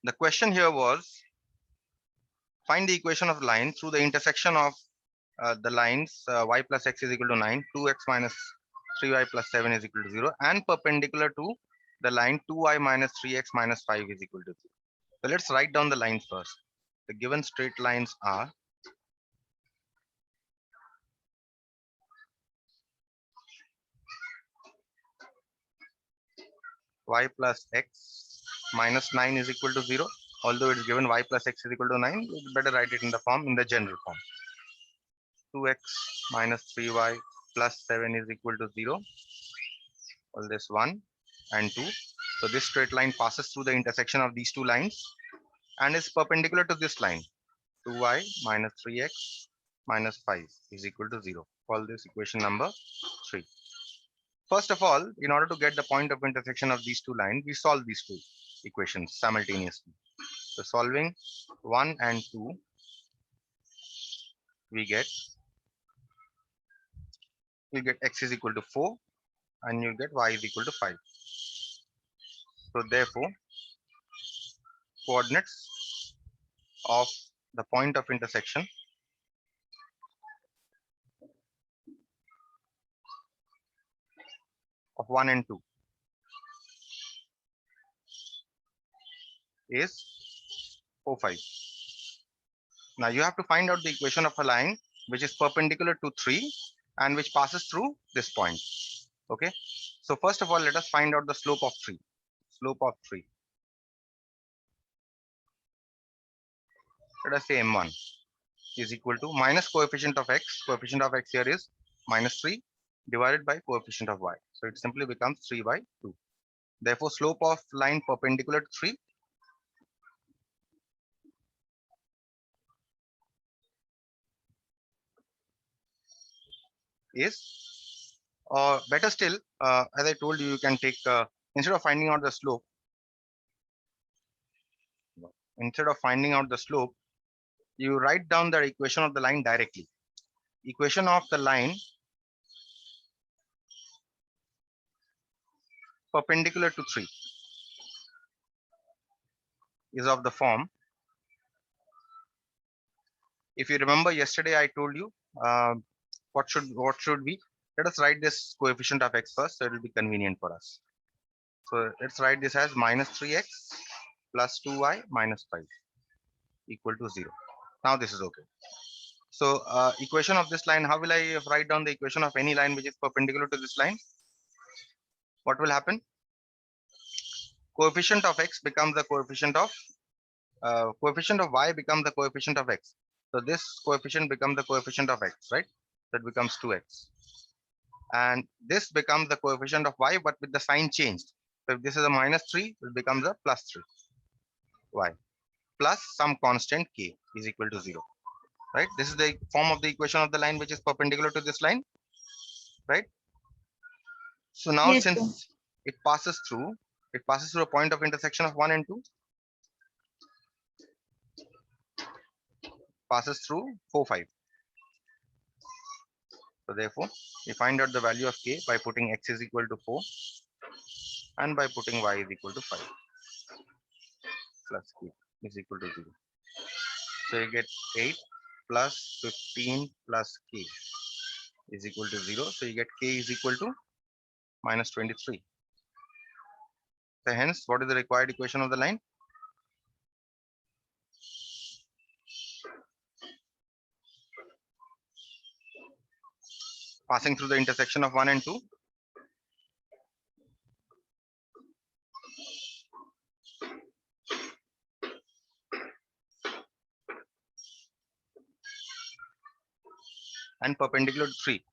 The question here was, find the equation of the line through the intersection of the lines y plus x is equal to 9, 2x minus 3y plus 7 is equal to 0, and perpendicular to the line 2y minus 3x minus 5 is equal to 0. So let's write down the lines first. The given straight lines are y plus x minus 9 is equal to 0. Although it's given y plus x is equal to 9, it's better write it in the form, in the general form. 2x minus 3y plus 7 is equal to 0. All this 1 and 2. So this straight line passes through the intersection of these two lines and is perpendicular to this line. 2y minus 3x minus 5 is equal to 0. Call this equation number 3. First of all, in order to get the point of intersection of these two lines, we solve these two equations simultaneously. So solving 1 and 2, we get x is equal to 4 and you get y is equal to 5. So therefore, coordinates of the point of intersection of 1 and 2 is 4, 5. Now you have to find out the equation of a line which is perpendicular to 3 and which passes through this point. Okay. So first of all, let us find out the slope of 3. Slope of 3. Let us say m1 is equal to minus coefficient of x. Coefficient of x here is minus 3 divided by coefficient of y. So it simply becomes 3 by 2. Therefore, slope of line perpendicular to 3 is, or better still, as I told you, you can take, instead of finding out the slope, you write down the equation of the line directly. Equation of the line perpendicular to 3 is of the form. If you remember yesterday, I told you what should be. Let us write this coefficient of x first, so it will be convenient for us. So let's write this as minus 3x plus 2y minus 5 equal to 0. Now this is okay. So equation of this line, how will I write down the equation of any line which is perpendicular to this line? What will happen? Coefficient of x becomes the coefficient of y becomes the coefficient of x. So this coefficient becomes the coefficient of x, right? That becomes 2x. And this becomes the coefficient of y, but with the sign changed. So if this is a minus 3, it becomes a plus 3 y plus some constant k is equal to 0. Right? This is the form of the equation of the line which is perpendicular to this line, right? So now Yes, sir. since it passes through a point of intersection of 1 and 2, passes through 4, 5. So therefore, we find out the value of k by putting x is equal to 4 and by putting y is equal to 5 plus k is equal to 0. So you get 8 plus 15 plus k is equal to 0. So you get k is equal to minus 23. So hence, what is the required equation of the line? Passing through the intersection of 1 and 2. And perpendicular to 3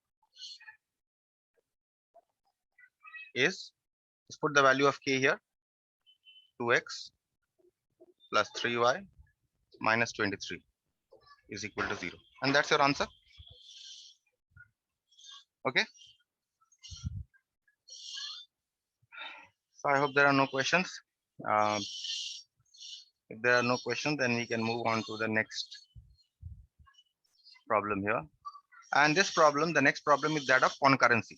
is, let's put the value of k here, 2x plus 3y minus 23 is equal to 0. And that's your answer. Okay. So I hope there are no questions. If there are no questions, then we can move on to the next problem here. And this problem, the next problem is that of concurrency.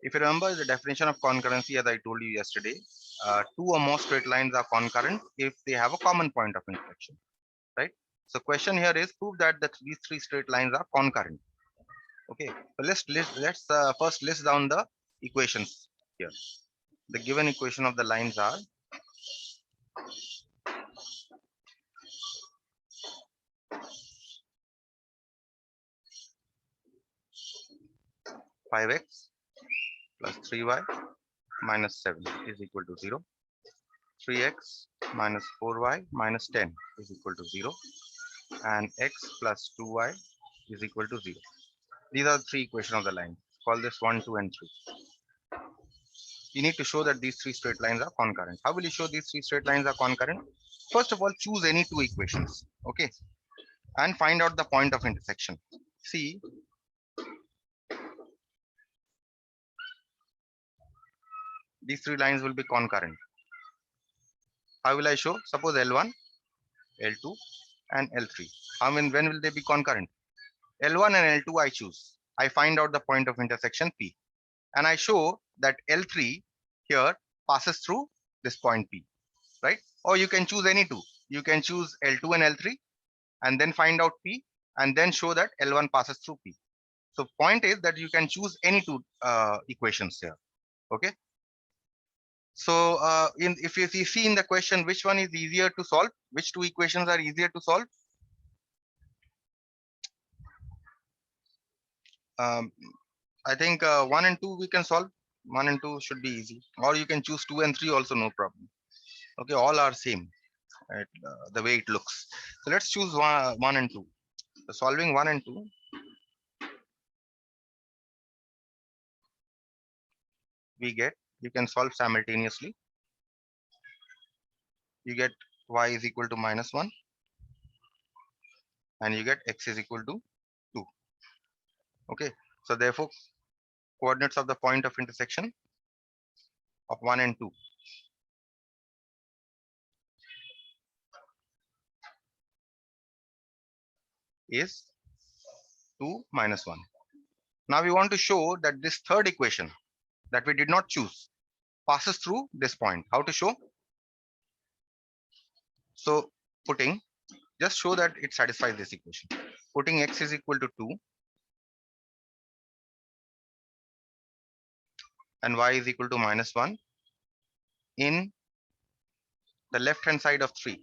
If you remember the definition of concurrency, as I told you yesterday, two or more straight lines are concurrent if they have a common point of intersection, right? So question here is prove that these three straight lines are concurrent. Okay, so let's first list down the equations here. The given equation of the lines are 5x plus 3y minus 7 is equal to 0. 3x minus 4y minus 10 is equal to 0. And x plus 2y is equal to 0. These are the three equations of the line. Call this 1, 2, and 3. You need to show that these three straight lines are concurrent. How will you show these three straight lines are concurrent? First of all, choose any two equations, okay, and find out the point of intersection. See, these three lines will be concurrent. How will I show? Suppose L1, L2, and L3. When will they be concurrent? L1 and L2 I choose. I find out the point of intersection P. And I show that L3 here passes through this point P, right? Or you can choose any two. You can choose L2 and L3 and then find out P and then show that L1 passes through P. So point is that you can choose any two equations here, okay? So if you see in the question, which one is easier to solve? Which two equations are easier to solve? I think 1 and 2 we can solve. 1 and 2 should be easy. Or you can choose 2 and 3 also, no problem. Okay, all are same, right? The way it looks. So let's choose 1 and 2. So solving 1 and 2, we get, you can solve simultaneously. You get y is equal to minus 1 and you get x is equal to 2. Okay, so therefore coordinates of the point of intersection of 1 and 2 is 2 minus 1. Now we want to show that this third equation that we did not choose passes through this point. How to show? So putting, just show that it satisfies this equation. Putting x is equal to 2 and y is equal to minus 1 in the left hand side of 3,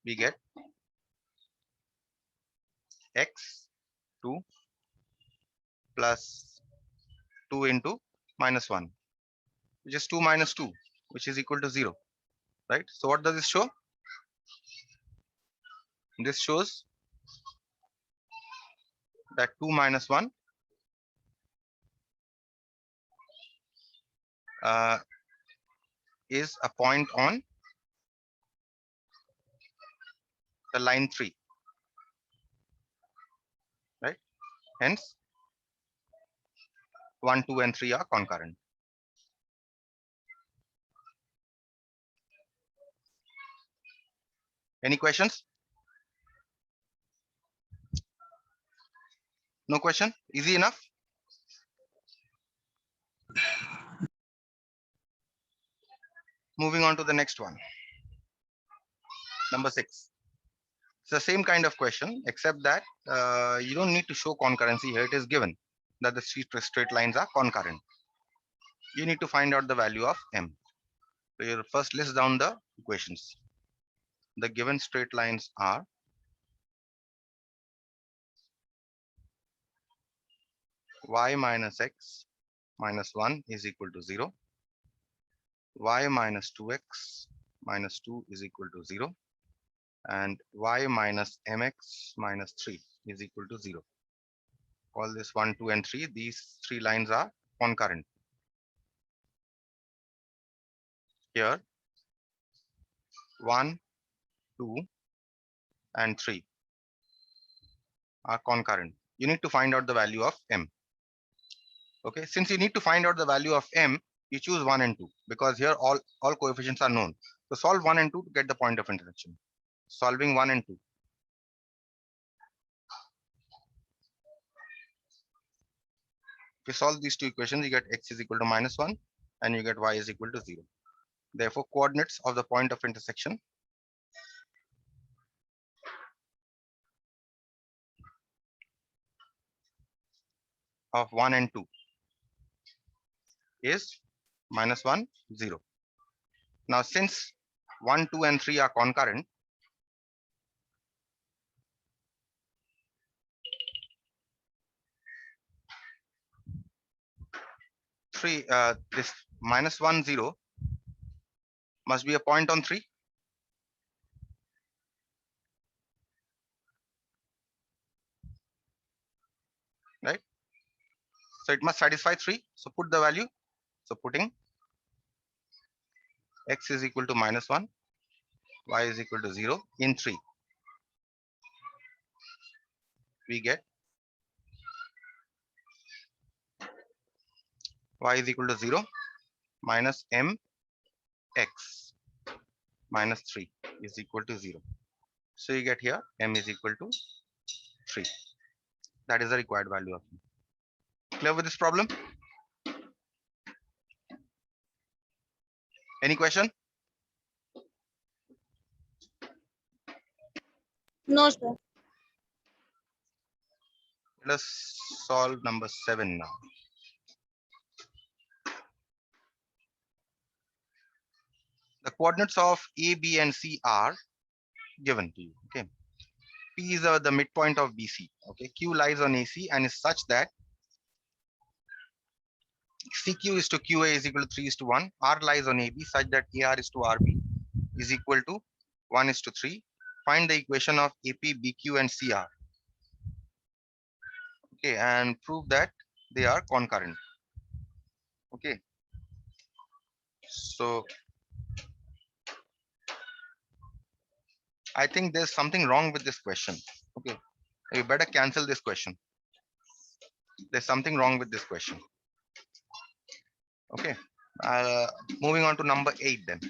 we get x 2 plus 2 into minus 1, which is 2 minus 2, which is equal to 0, right? So what does this show? This shows that 2 minus 1 is a point on the line 3, right? Hence 1, 2, and 3 are concurrent. Any questions? No question? Easy enough? Moving on to the next one. Number 6. It's the same kind of question, except that you don't need to show concurrency here. It is given that the straight lines are concurrent. You need to find out the value of m. So you first list down the equations. The given straight lines are y minus x minus 1 is equal to 0. Y minus 2x minus 2 is equal to 0. And y minus mx minus 3 is equal to 0. Call this 1, 2, and 3. These three lines are concurrent. Here 1, 2, and 3 are concurrent. You need to find out the value of m. Okay, since you need to find out the value of m, you choose 1 and 2 because here all coefficients are known. So solve 1 and 2 to get the point of intersection. Solving 1 and 2. If you solve these two equations, you get x is equal to -1 and you get y is equal to 0. Therefore, coordinates of the point of intersection of 1 and 2 is -1, 0. Now, since 1, 2, and 3 are concurrent, this -1, 0 must be a point on 3. Right? So it must satisfy 3. So put the value. So putting x is equal to -1, y is equal to 0 in 3, we get y is equal to 0 minus m x minus 3 is equal to 0. So you get here m is equal to 3. That is the required value of m. Clear with this problem? Any question? No, sir. Let us solve number 7 now. The coordinates of A, B, and C are given to you. Okay. P is the midpoint of BC. Okay. Q lies on AC and is such that CQ is to QA is equal to 3 is to 1. R lies on AB such that AR is to RB is equal to 1 is to 3. Find the equation of AP, BQ, and CR. Okay, and prove that they are concurrent. Okay. So I think there's something wrong with this question. Okay. You better cancel this question. There's something wrong with this question. Okay. Moving on to number 8 then.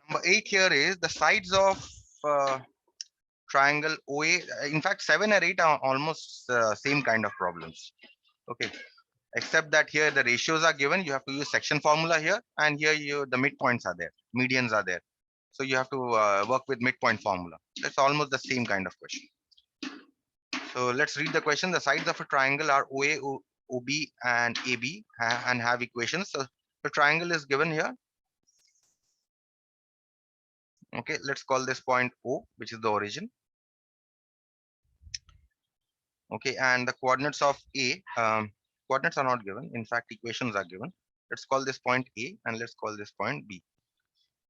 Number 8 here is the sides of triangle OA. In fact, 7 or 8 are almost same kind of problems. Okay. Except that here the ratios are given. You have to use section formula here, and here the midpoints are there, medians are there. So you have to work with midpoint formula. It's almost the same kind of question. So let's read the question. The sides of a triangle are OA, OB, and AB and have equations. So the triangle is given here. Okay, let's call this point O, which is the origin. Okay, and the coordinates of A, coordinates are not given. In fact, equations are given. Let's call this point A and let's call this point B.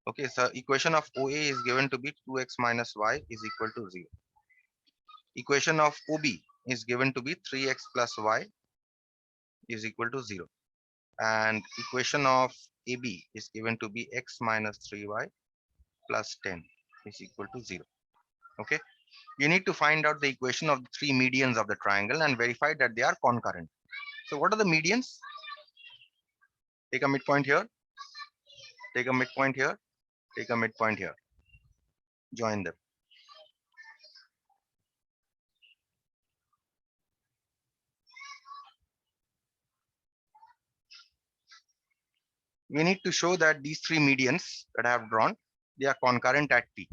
Okay, so equation of OA is given to be 2x minus y is equal to 0. Equation of OB is given to be 3x plus y is equal to 0. And equation of AB is given to be x minus 3y plus 10 is equal to 0. Okay, you need to find out the equation of the three medians of the triangle and verify that they are concurrent. So what are the medians? Take a midpoint here, take a midpoint here, take a midpoint here, join them. We need to show that these three medians that I have drawn, they are concurrent at P.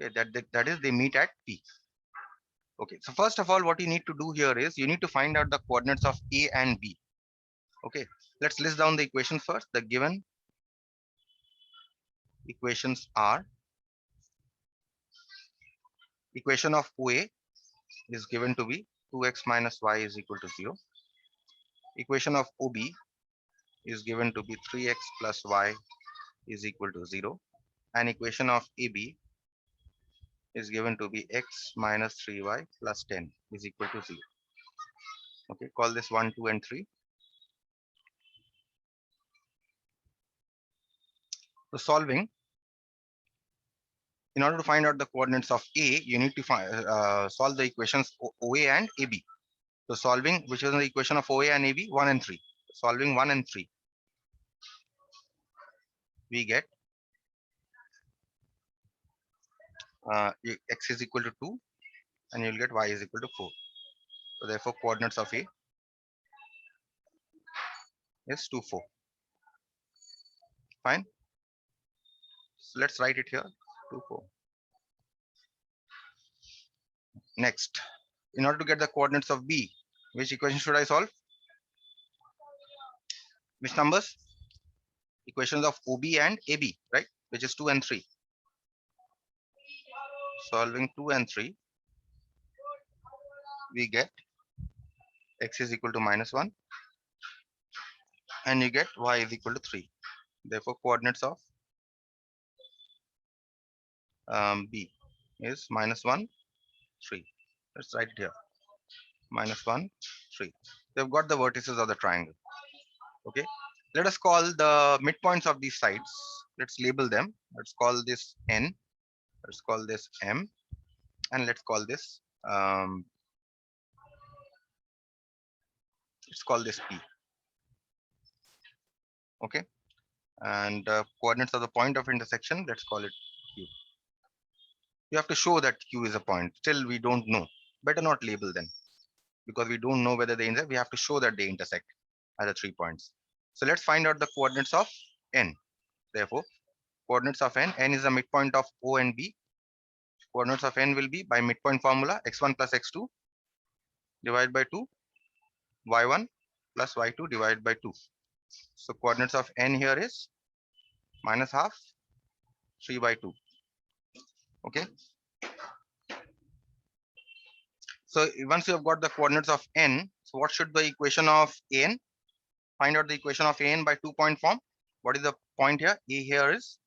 Okay, that is they meet at P. Okay, so first of all, what you need to do here is you need to find out the coordinates of A and B. Okay, let's list down the equations first. The given equations are equation of OA is given to be 2x minus y is equal to 0. Equation of OB is given to be 3x plus y is equal to 0. And equation of AB is given to be x minus 3y plus 10 is equal to 0. Okay, call this 1, 2, and 3. So solving, in order to find out the coordinates of A, you need to solve the equations OA and AB. So solving, which is the equation of OA and AB, 1 and 3. Solving 1 and 3, we get X is equal to 2 and you'll get y is equal to 4. So therefore coordinates of A is 2, 4. Fine. So let's write it here, 2, 4. Next, in order to get the coordinates of B, which equation should I solve? Which numbers? Equations of OB and AB, right? Which is 2 and 3. Solving 2 and 3, we get x is equal to -1 and you get y is equal to 3. Therefore coordinates of B is -1, 3. Let's write it here, -1, 3. They've got the vertices of the triangle. Okay, let us call the midpoints of these sides. Let's label them. Let's call this N, let's call this M, and let's call this P. Okay, and coordinates of the point of intersection, let's call it Q. You have to show that Q is a point. Still we don't know, better not label them, because we don't know whether they intersect. We have to show that they intersect at the 3 points. So let's find out the coordinates of N. Therefore coordinates of N is the midpoint of O and B. Coordinates of N will be by midpoint formula, x1 plus x2 divided by 2, y1 plus y2 divided by 2. So coordinates of N here is -half, 3 by 2. Okay. So once you have got the coordinates of N, so what should the equation of An? Find out the equation of An by 2-point form. What is the point here? A here is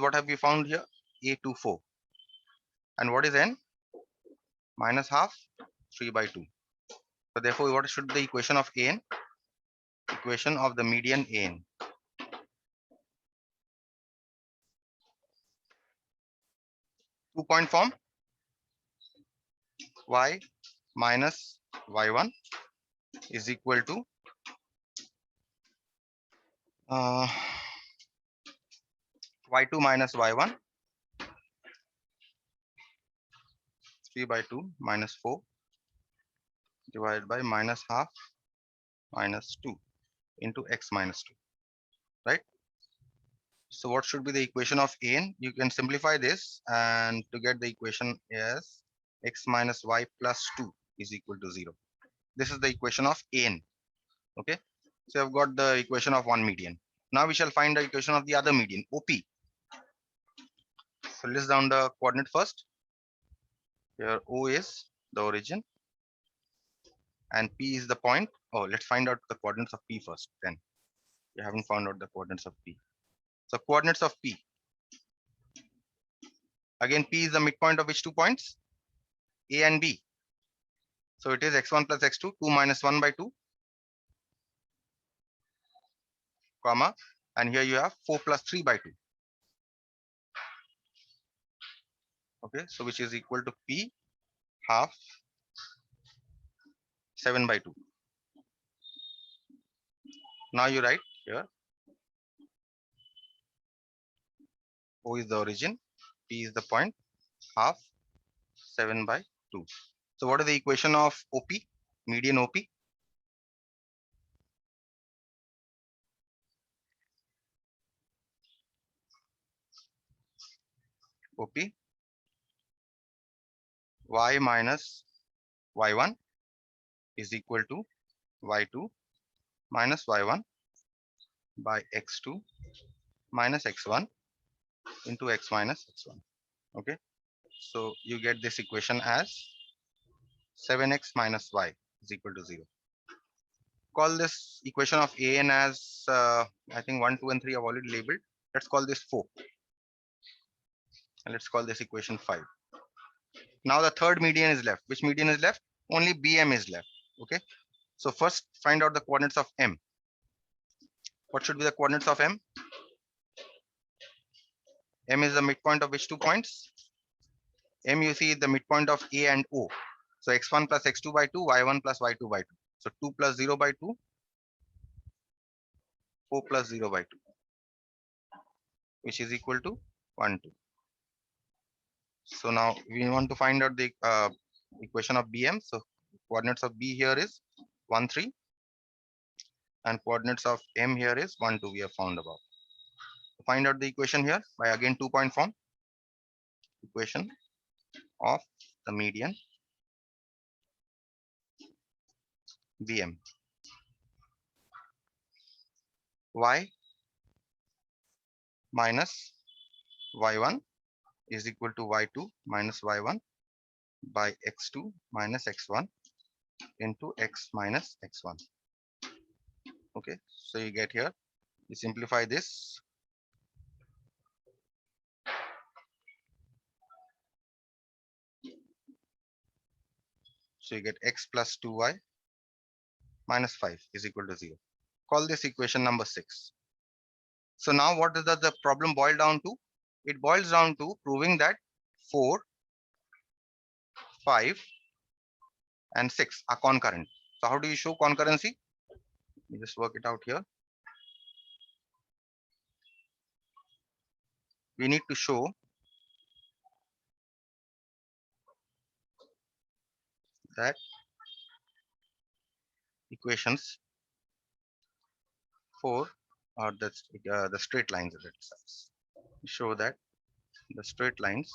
what have we found here? A24. And what is N? -half, 3 by 2. So therefore, what should be the equation of An? Equation of the median An. 2-point form. Y minus y1 is equal to y2 minus y1, 3 by 2 minus 4 divided by -half minus 2 into x minus 2, right? So what should be the equation of An? You can simplify this, and to get the equation is x minus y plus 2 is equal to 0. This is the equation of An. Okay, so I've got the equation of one median. Now we shall find the equation of the other median, OP. So list down the coordinate first. Here O is the origin and P is the point. Oh, let's find out the coordinates of P first. Then we haven't found out the coordinates of P. So coordinates of P. Again, P is the midpoint of which 2 points? A and B. So it is x1 plus x2, 2 minus 1 by 2, comma, and here you have 4 plus 3 by 2. Okay, so which is equal to P half 7 by 2. Now you write here O is the origin, P is the point, half 7 by 2. So what is the equation of OP, median OP? OP, y minus y1 is equal to y2 minus y1 by x2 minus x1 into x minus x1. Okay, so you get this equation as 7x minus y is equal to 0. Call this equation of An as I think 1, 2, and 3 I've already labeled. Let's call this 4. And let's call this equation 5. Now the third median is left. Which median is left? Only BM is left. Okay. So first find out the coordinates of M. What should be the coordinates of M? M is the midpoint of which 2 points? M you see the midpoint of A and O. So x1 plus x2 by 2, y1 plus y2 by 2. So 2 plus 0 by 2, 4 plus 0 by 2, which is equal to 1, 2. So now we want to find out the equation of BM. So coordinates of B here is 1, 3, and coordinates of M here is 1, 2. We have found above. Find out the equation here by again 2-point form. Equation of the median BM. Y minus Y1 is equal to Y2 minus Y1 by X2 minus X1 into X minus X1. Okay, so you get here, you simplify this. So you get X plus 2Y minus 5 is equal to 0. Call this equation number 6. So now what does the problem boil down to? It boils down to proving that 4, 5, and 6 are concurrent. So how do you show concurrency? You just work it out here. We need to show that equations 4 are the straight lines of themselves. Show that the straight lines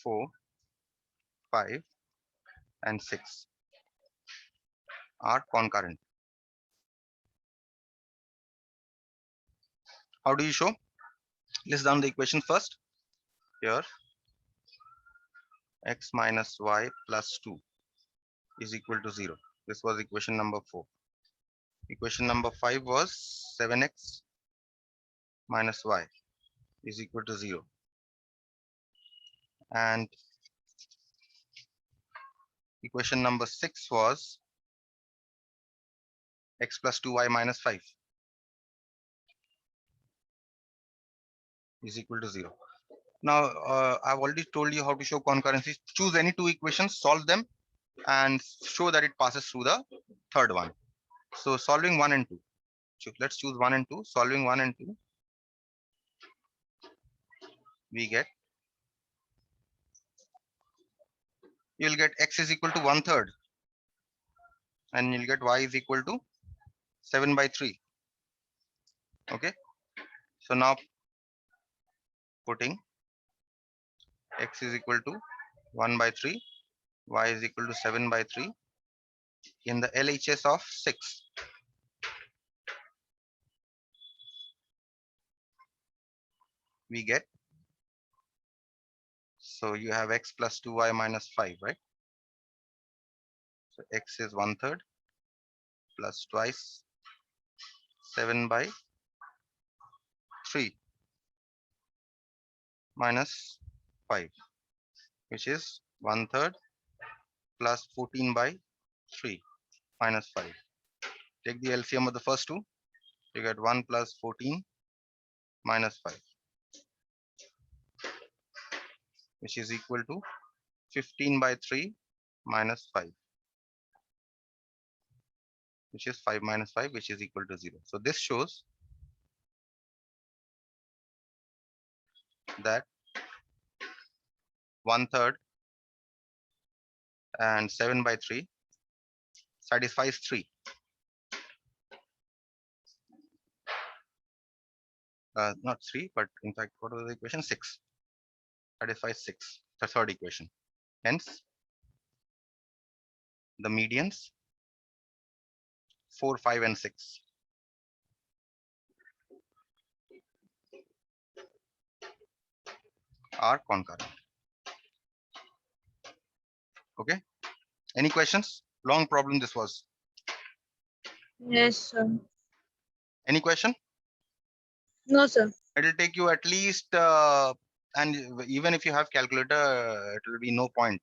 4, 5, and 6 are concurrent. How do you show? List down the equation first. Here, x minus y plus 2 is equal to 0. This was equation number 4. Equation number 5 was 7x minus y is equal to 0. And equation number 6 was x plus 2y minus 5 is equal to 0. Now, I've already told you how to show concurrency. Choose any two equations, solve them, and show that it passes through the third one. So solving 1 and 2. So let's choose 1 and 2. Solving 1 and 2, we get, you'll get x is equal to 1/3, and you'll get y is equal to 7/3. Okay. So now putting x is equal to 1/3, y is equal to 7/3 in the LHS of 6. We get, so you have x plus 2y minus 5, right? So x is 1/3 plus twice 7/3 minus 5, which is 1/3 plus 14/3 minus 5. Take the LCM of the first two. You get 1 plus 14 minus 5, which is equal to 15/3 minus 5, which is 5 minus 5, which is equal to 0. So this shows that 1/3 and 7/3 satisfies 3. Not 3, but in fact, what was the equation? 6. Satisfies 6, the third equation. Hence, the medians 4, 5, and 6 are concurrent. Okay. Any questions? Long problem this was. Yes, sir. Any question? No, sir. It will take you at least, and even if you have calculator, it will be no point.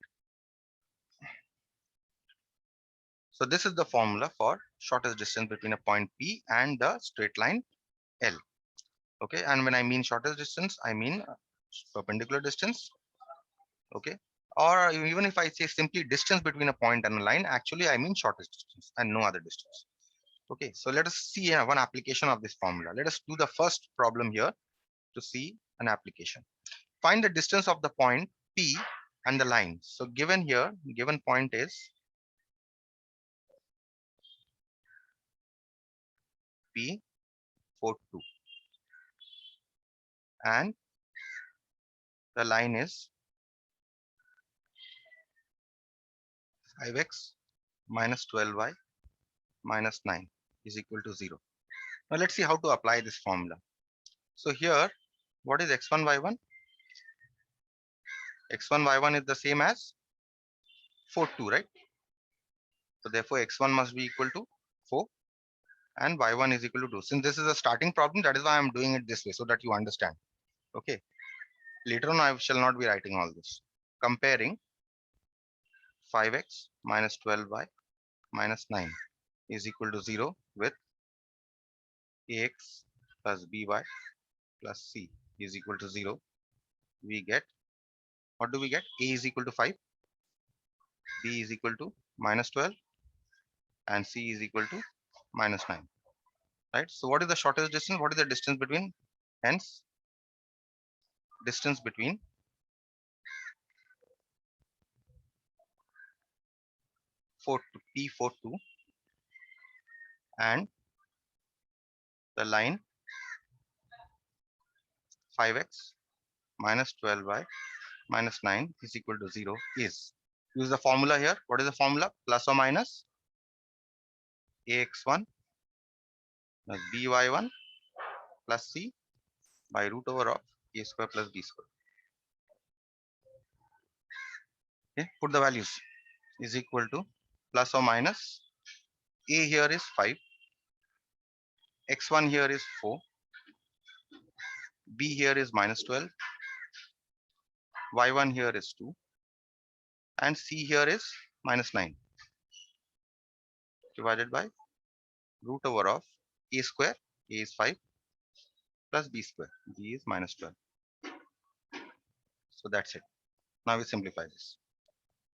So this is the formula for shortest distance between a point P and the straight line L. Okay, and when I mean shortest distance, I mean perpendicular distance. Okay, or even if I say simply distance between a point and a line, actually I mean shortest distance and no other distance. Okay, so let us see one application of this formula. Let us do the first problem here to see an application. Find the distance of the point P and the line. So given here, given point is P 4 2 and the line is 5x minus 12y minus 9 is equal to 0. Now let's see how to apply this formula. So here, what is x1 y1? x1 y1 is the same as 4 2, right? So therefore x1 must be equal to 4 and y1 is equal to 2. Since this is a starting problem, that is why I'm doing it this way so that you understand. Okay. Later on, I shall not be writing all this. Comparing 5x minus 12y minus 9 is equal to 0 with ax plus by plus c is equal to 0. We get, what do we get? A is equal to 5, b is equal to minus 12 and c is equal to minus 9. Right? So what is the shortest distance? What is the distance between? Hence, distance between P42 and the line 5x minus 12y minus 9 is equal to 0 is. Use the formula here. What is the formula? Plus or minus ax1 plus by1 plus c by root over of a square plus b square. Okay, put the values is equal to plus or minus a here is 5, x1 here is 4, b here is minus 12, y1 here is 2 and c here is minus 9 divided by root over of a square, a is 5 plus b square, b is minus 12. So that's it. Now we simplify this.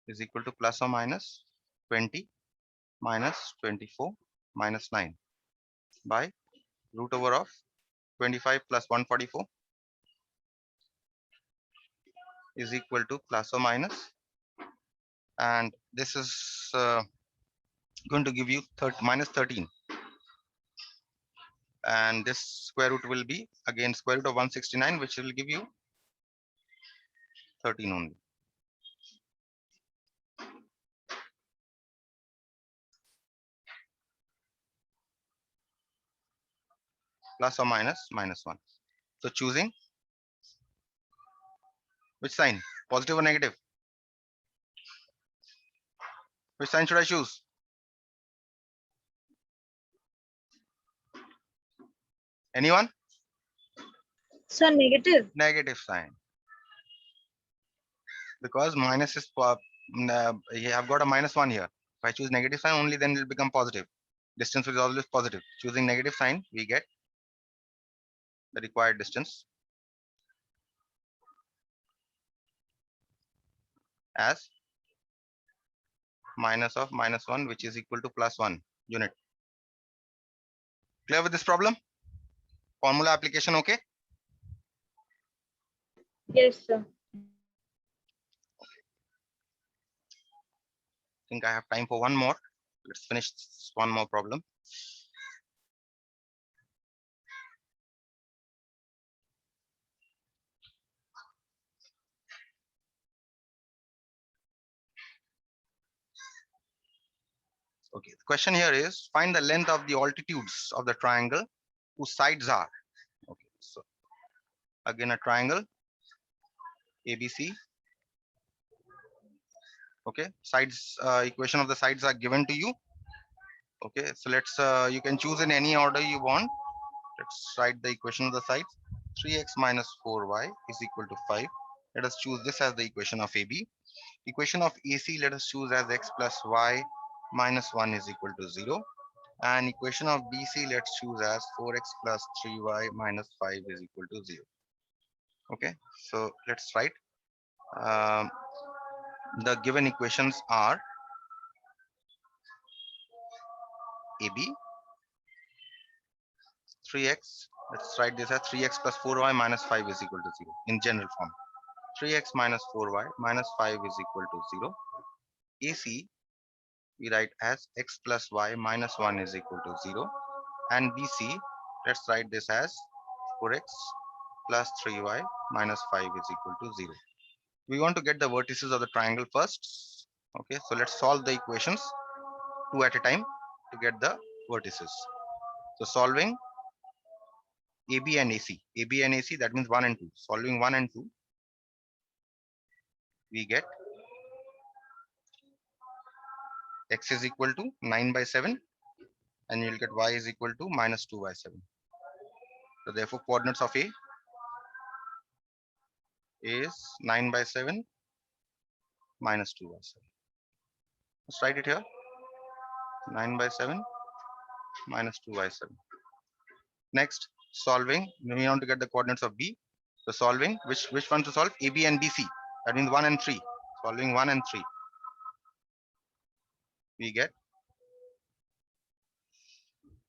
Is equal to plus or minus 20 minus 24 minus 9 by root over of 25 plus 144 is equal to plus or minus, and this is going to give you minus 13, and this square root will be again square root of 169, which will give you 13 only. Plus or minus minus 1. So choosing which sign, positive or negative? Which sign should I choose? Anyone? Sir, negative. Negative sign, because minus is you have got a minus 1 here. If I choose negative sign only, then it will become positive. Distance is always positive. Choosing negative sign, we get the required distance as minus of minus 1, which is equal to plus 1 unit. Clear with this problem? Formula application okay? Yes, sir. I think I have time for one more. Let's finish this one more problem. Okay, the question here is find the length of the altitudes of the triangle whose sides are. Okay, so again a triangle ABC. Okay, sides, equation of the sides are given to you. Okay, so let's you can choose in any order you want. Let's write the equation of the sides. 3x minus 4y is equal to 5. Let us choose this as the equation of AB. Equation of AC, let us choose as x plus y minus 1 is equal to 0. And equation of BC, let's choose as 4x plus 3y minus 5 is equal to 0. Okay, so let's write. Um, the given equations are AB 3x, let's write this as 3x plus 4y minus 5 is equal to 0 in general form. 3x minus 4y minus 5 is equal to 0. AC, we write as x plus y minus 1 is equal to 0. And BC, let's write this as 4x plus 3y minus 5 is equal to 0. We want to get the vertices of the triangle first. Okay, so let's solve the equations two at a time to get the vertices. So solving AB and AC. AB and AC, that means 1 and 2. Solving 1 and 2, we get x is equal to 9 by 7 and you'll get y is equal to minus 2 by 7. So therefore coordinates of A is 9 by 7 minus 2 by 7. Let's write it here. 9 by 7 minus 2 by 7. Next, solving, we want to get the coordinates of B. So solving, which one to solve? AB and BC. That means 1 and 3. Solving 1 and 3. We get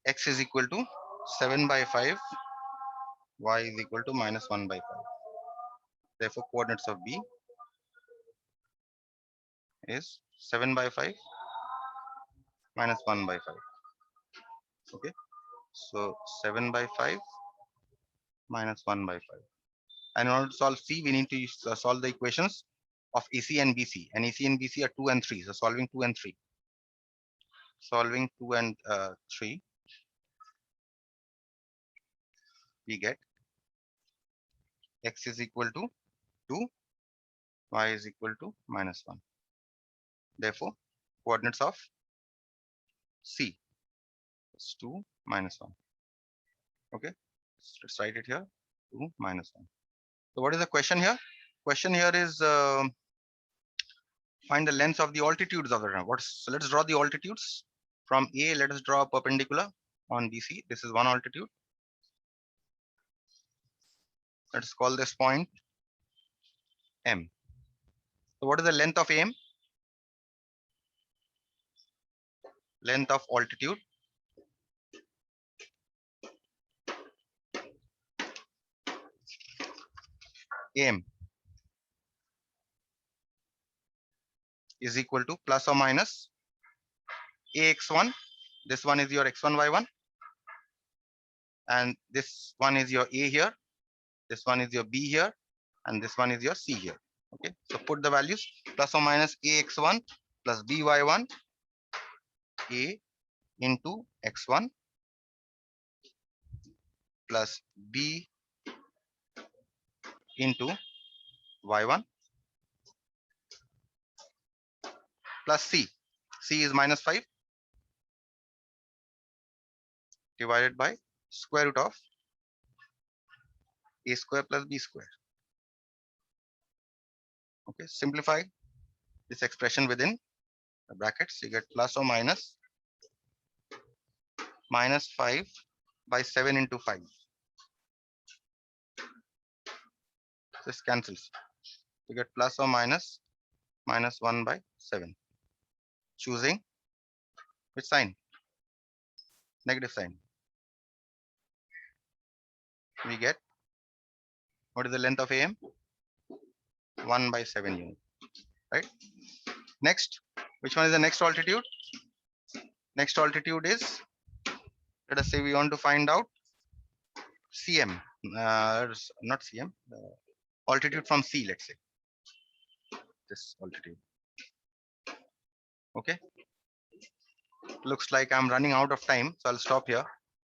x is equal to 7 by 5. Y is equal to minus 1 by 5. Therefore, coordinates of B is 7 by 5 minus 1 by 5. Okay. So 7 by 5 minus 1 by 5. And in order to solve C, we need to solve the equations of AC and BC. And AC and BC are 2 and 3. So solving 2 and 3. Solving 2 and 3, we get x is equal to 2, y is equal to minus 1. Therefore, coordinates of C is 2 minus 1. Okay, so let's write it here, 2 minus 1. So what is the question here? Question here is find the length of the altitudes of the ground. So let's draw the altitudes. From A, let us draw a perpendicular on BC. This is one altitude. Let's call this point M. So what is the length of AM? Length of altitude AM is equal to plus or minus AX1. This one is your X1, Y1. And this one is your A here. This one is your B here. And this one is your C here. Okay, so put the values plus or minus AX1 plus BY1 A into X1 plus B into Y1 plus C. C is minus 5 divided by square root of A square plus B square. Okay, simplify this expression within the brackets. You get plus or minus 5 by 7 into 5. This cancels. You get plus or minus 1 by 7. Choosing which sign? Negative sign. We get, what is the length of AM? 1 by 7 unit, right? Next, which one is the next altitude? Next altitude is, let us say we want to find out CM, not CM, altitude from C, let's say, this altitude. Okay, looks like I'm running out of time, so I'll stop here.